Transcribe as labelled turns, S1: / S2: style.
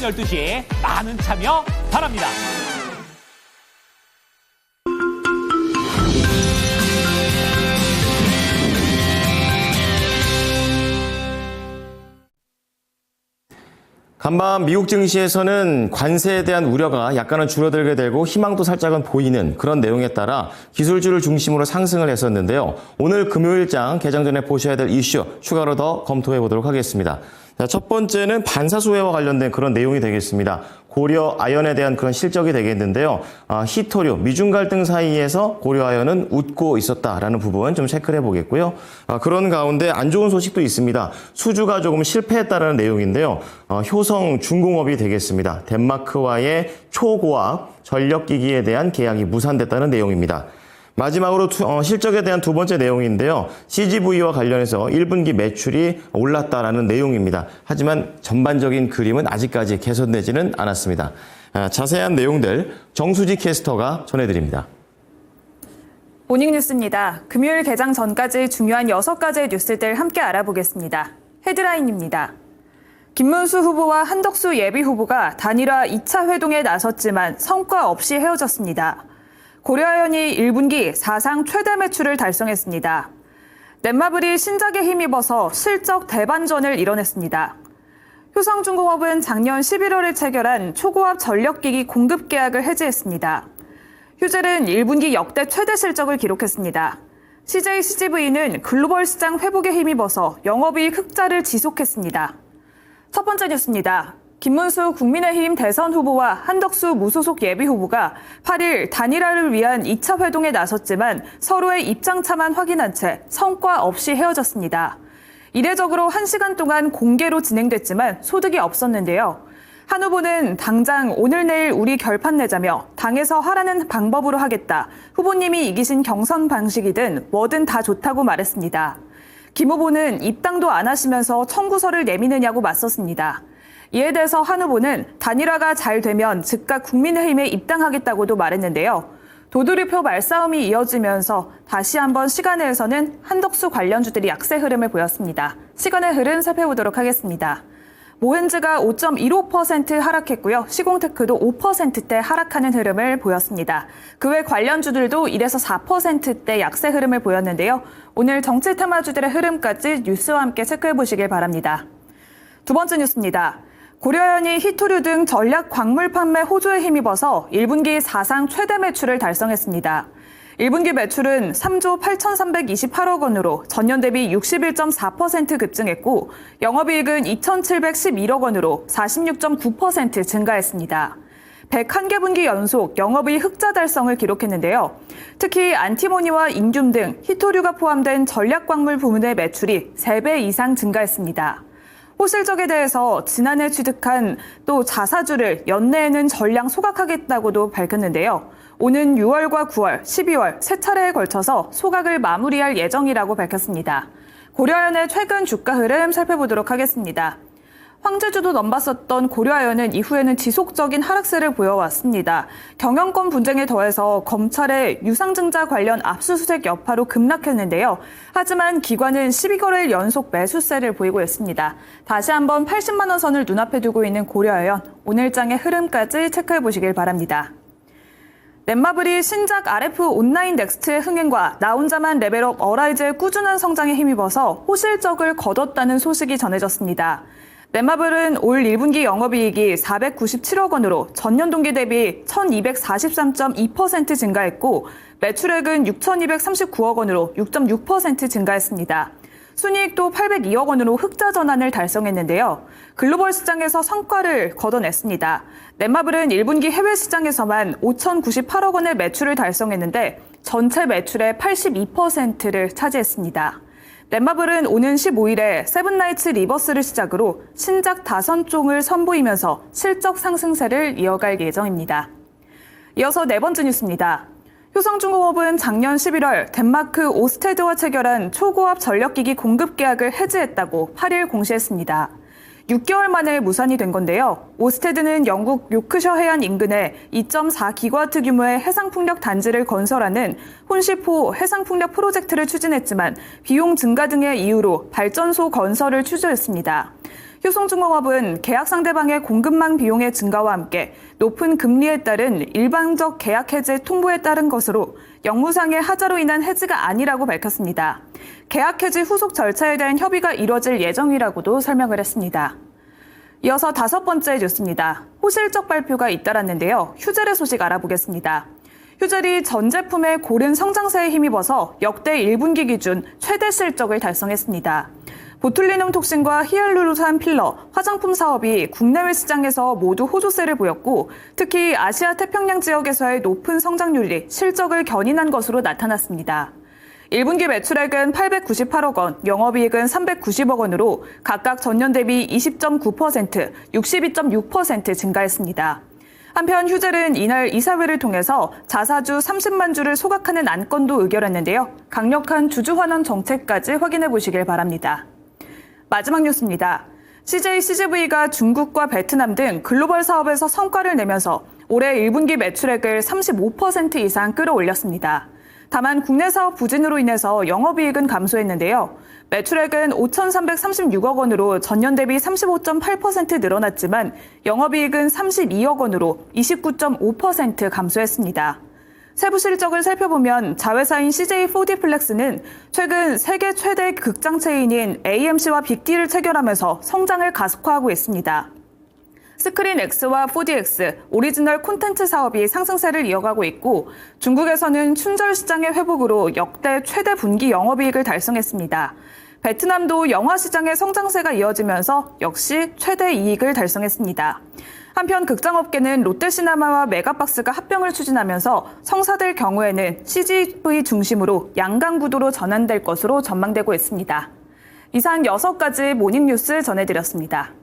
S1: 12시에 많은 참여 바랍니다.
S2: 간밤 미국 증시에서는 관세에 대한 우려가 약간은 줄어들게 되고 희망도 살짝은 보이는 그런 내용에 따라 기술주를 중심으로 상승을 했었는데요. 오늘 금요일장 개장 전에 보셔야 될 이슈 추가로 더 검토해 보도록 하겠습니다. 자, 첫 번째는 반사수혜와 관련된 그런 내용이 되겠습니다. 고려 아연에 대한 그런 실적이 되겠는데요. 히토류, 미중 갈등 사이에서 고려 아연은 웃고 있었다라는 부분 좀 체크를 해보겠고요. 그런 가운데 안 좋은 소식도 있습니다. 수주가 조금 실패했다라는 내용인데요. 효성 중공업이 되겠습니다. 덴마크와의 초고압 전력기기에 대한 계약이 무산됐다는 내용입니다. 마지막으로 실적에 대한 두 번째 내용인데요. CGV와 관련해서 1분기 매출이 올랐다라는 내용입니다. 하지만 전반적인 그림은 아직까지 개선되지는 않았습니다. 자세한 내용들 정수지 캐스터가 전해드립니다.
S3: 모닝뉴스입니다. 금요일 개장 전까지 중요한 6가지의 뉴스들 함께 알아보겠습니다. 헤드라인입니다. 김문수 후보와 한덕수 예비 후보가 단일화 2차 회동에 나섰지만 성과 없이 헤어졌습니다. 고려아연이 1분기 사상 최대 매출을 달성했습니다. 넷마블이 신작에 힘입어서 실적 대반전을 이뤄냈습니다. 효성중공업은 작년 11월에 체결한 초고압 전력기기 공급 계약을 해지했습니다. 휴젤은 1분기 역대 최대 실적을 기록했습니다. CJ CGV는 글로벌 시장 회복에 힘입어서 영업이익 흑자를 지속했습니다. 첫 번째 뉴스입니다. 김문수 국민의힘 대선 후보와 한덕수 무소속 예비 후보가 8일 단일화를 위한 2차 회동에 나섰지만 서로의 입장차만 확인한 채 성과 없이 헤어졌습니다. 이례적으로 1시간 동안 공개로 진행됐지만 소득이 없었는데요. 한 후보는 당장 오늘 내일 우리 결판 내자며 당에서 하라는 방법으로 하겠다. 후보님이 이기신 경선 방식이든 뭐든 다 좋다고 말했습니다. 김 후보는 입당도 안 하시면서 청구서를 내미느냐고 맞섰습니다. 이에 대해서 한 후보는 단일화가 잘 되면 즉각 국민의힘에 입당하겠다고도 말했는데요. 도두리표 말싸움이 이어지면서 다시 한번 시간에서는 한덕수 관련주들이 약세 흐름을 보였습니다. 시간의 흐름 살펴보도록 하겠습니다. 모헨즈가 5.15% 하락했고요. 시공테크도 5%대 하락하는 흐름을 보였습니다. 그 외 관련주들도 1에서 4%대 약세 흐름을 보였는데요. 오늘 정치 테마주들의 흐름까지 뉴스와 함께 체크해 보시길 바랍니다. 두 번째 뉴스입니다. 고려아연이 히토류 등 전략 광물 판매 호조에 힘입어서 1분기 사상 최대 매출을 달성했습니다. 1분기 매출은 3조 8,328억 원으로 전년 대비 61.4% 급증했고 영업이익은 2,711억 원으로 46.9% 증가했습니다. 101개 분기 연속 영업이익 흑자 달성을 기록했는데요. 특히 안티모니와 인듐 등 히토류가 포함된 전략 광물 부문의 매출이 3배 이상 증가했습니다. 호실적에 대해서 지난해 취득한 또 자사주를 연내에는 전량 소각하겠다고도 밝혔는데요. 오는 6월과 9월, 12월 세 차례에 걸쳐서 소각을 마무리할 예정이라고 밝혔습니다. 고려아연의 최근 주가 흐름 살펴보도록 하겠습니다. 황제주도 넘봤었던 고려아연은 이후에는 지속적인 하락세를 보여왔습니다. 경영권 분쟁에 더해서 검찰의 유상증자 관련 압수수색 여파로 급락했는데요. 하지만 기관은 12거래일 연속 매수세를 보이고 있습니다. 다시 한번 80만 원 선을 눈앞에 두고 있는 고려아연, 오늘장의 흐름까지 체크해 보시길 바랍니다. 넷마블이 신작 RF 온라인 넥스트의 흥행과 나 혼자만 레벨업 어라이즈의 꾸준한 성장에 힘입어서 호실적을 거뒀다는 소식이 전해졌습니다. 넷마블은 올 1분기 영업이익이 497억 원으로 전년 동기 대비 1243.2% 증가했고 매출액은 6,239억 원으로 6.6% 증가했습니다. 순이익도 802억 원으로 흑자 전환을 달성했는데요. 글로벌 시장에서 성과를 거둬냈습니다. 넷마블은 1분기 해외 시장에서만 5,098억 원의 매출을 달성했는데 전체 매출의 82%를 차지했습니다. 넷마블은 오는 15일에 세븐나이츠 리버스를 시작으로 신작 5종을 선보이면서 실적 상승세를 이어갈 예정입니다. 이어서 네 번째 뉴스입니다. 효성중공업은 작년 11월 덴마크 오스테드와 체결한 초고압 전력기기 공급 계약을 해지했다고 8일 공시했습니다. 6개월 만에 무산이 된 건데요. 오스테드는 영국 요크셔 해안 인근에 2.4기가와트 규모의 해상풍력 단지를 건설하는 혼시포 해상풍력 프로젝트를 추진했지만 비용 증가 등의 이유로 발전소 건설을 취소했습니다. 효성중공업은 계약 상대방의 공급망 비용의 증가와 함께 높은 금리에 따른 일방적 계약 해지 통보에 따른 것으로 영무상의 하자로 인한 해지가 아니라고 밝혔습니다. 계약 해지 후속 절차에 대한 협의가 이뤄질 예정이라고도 설명을 했습니다. 이어서 5번째 뉴스입니다. 호실적 발표가 잇따랐는데요. 휴젤의 소식 알아보겠습니다. 휴젤이 전 제품의 고른 성장세에 힘입어서 역대 1분기 기준 최대 실적을 달성했습니다. 보툴리눔 톡신과 히알루로산 필러, 화장품 사업이 국내외 시장에서 모두 호조세를 보였고 특히 아시아 태평양 지역에서의 높은 성장률이 실적을 견인한 것으로 나타났습니다. 1분기 매출액은 898억 원, 영업이익은 390억 원으로 각각 전년 대비 20.9%, 62.6% 증가했습니다. 한편 휴젤은 이날 이사회를 통해서 자사주 30만 주를 소각하는 안건도 의결했는데요. 강력한 주주 환원 정책까지 확인해 보시길 바랍니다. 마지막 뉴스입니다. CJCGV가 중국과 베트남 등 글로벌 사업에서 성과를 내면서 올해 1분기 매출액을 35% 이상 끌어올렸습니다. 다만 국내 사업 부진으로 인해서 영업이익은 감소했는데요. 매출액은 5,336억 원으로 전년 대비 35.8% 늘어났지만 영업이익은 32억 원으로 29.5% 감소했습니다. 세부 실적을 살펴보면 자회사인 CJ4D플렉스는 최근 세계 최대 극장 체인인 AMC와 빅딜을 체결하면서 성장을 가속화하고 있습니다. 스크린X와 4DX, 오리지널 콘텐츠 사업이 상승세를 이어가고 있고 중국에서는 춘절 시장의 회복으로 역대 최대 분기 영업이익을 달성했습니다. 베트남도 영화 시장의 성장세가 이어지면서 역시 최대 이익을 달성했습니다. 한편 극장업계는 롯데시네마와 메가박스가 합병을 추진하면서 성사될 경우에는 CGV 중심으로 양강 구도로 전환될 것으로 전망되고 있습니다. 이상 6가지 모닝뉴스 전해드렸습니다.